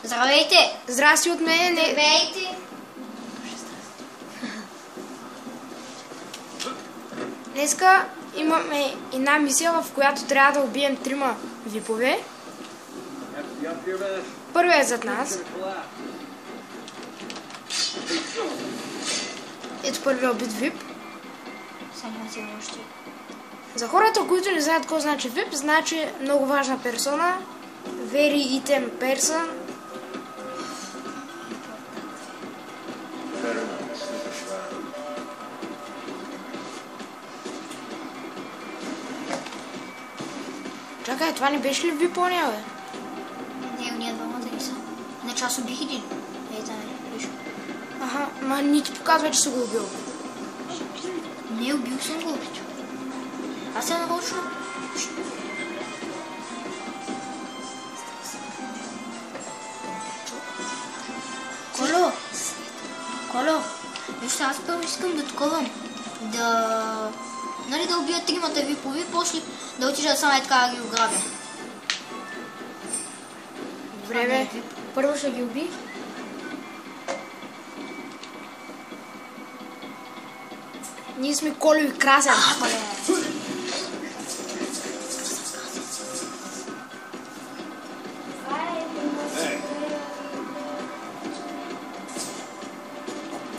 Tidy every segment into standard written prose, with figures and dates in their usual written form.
Здравейте! Здрасти от мен. Здравейте! Днеска имаме една мисия, в която трябва да убием 3 випове. Първият е зад нас. Ето първият убит вип. Само ти още. За хората, които не знаят какво значи вип, значи много важна персона. Very item person. Чакай, това не беше ли випония, бе? Не, ние двамата не са. Не, че аз убих един. Ей, там е, виж. Аха, ма ни ти показва, че си го убил. Не, убил съм го. Аз съм нарочно. Коло, вижте, аз първо искам да таковам. Нали да убия 3 випови, после да отида само така да ги ограбя. Добре, бе. Първо ще ги уби. Ние сме Колю и Красен.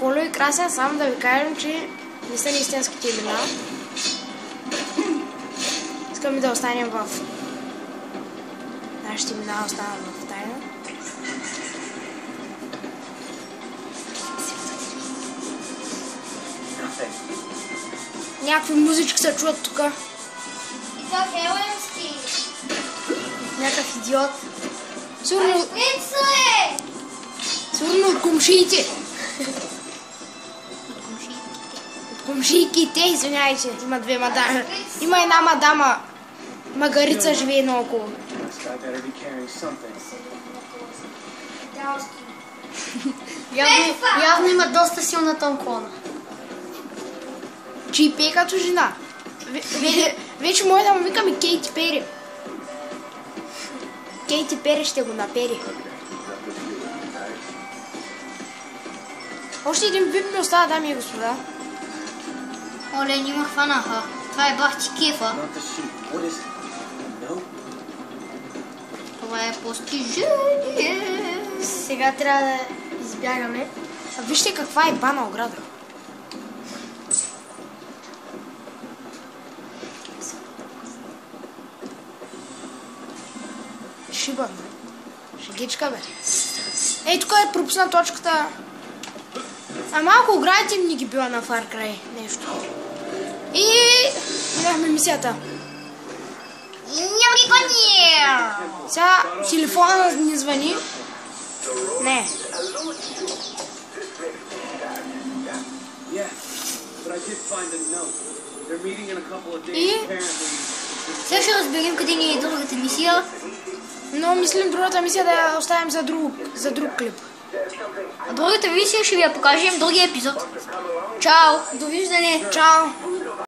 Колю и Красен, само да ви кажем, че не са истинските имена. Искаме да останем в... Нашите имена останат в тайна. Някакви музички се чуват тук. И това Хеленски. Някакъв идиот. Сигурно е! Сигурно от комшиите. От комшийките, извиняйте. Има 2 мадами. Има една мадама. Магарица живее наоколо. Явно има доста силна тонкона. Че и пее като жена. Вече може да му викаме Кейти Пери. Кейти Пери ще го напери. Още един вип ми остава, дами и господа. Оле, нима хванаха. Това е бах ти кефа. Това е постижение. Сега трябва да избягаме. А вижте каква е бана ограда. Шиба, бе. Шегичка, бе. Ей, тук е пропусна точката. А малко оградите ми ги била на Far Cry. Нещо. И имахме мисията. Няма ги гони! Сега телефона ни звъни. Не. И Сега ще разберем къде ни е другата мисия. но мислим другата мисия да я оставим за друг клип. А другата мисия ще ви я покажем в другия епизод. Чао! Довиждане! Чао!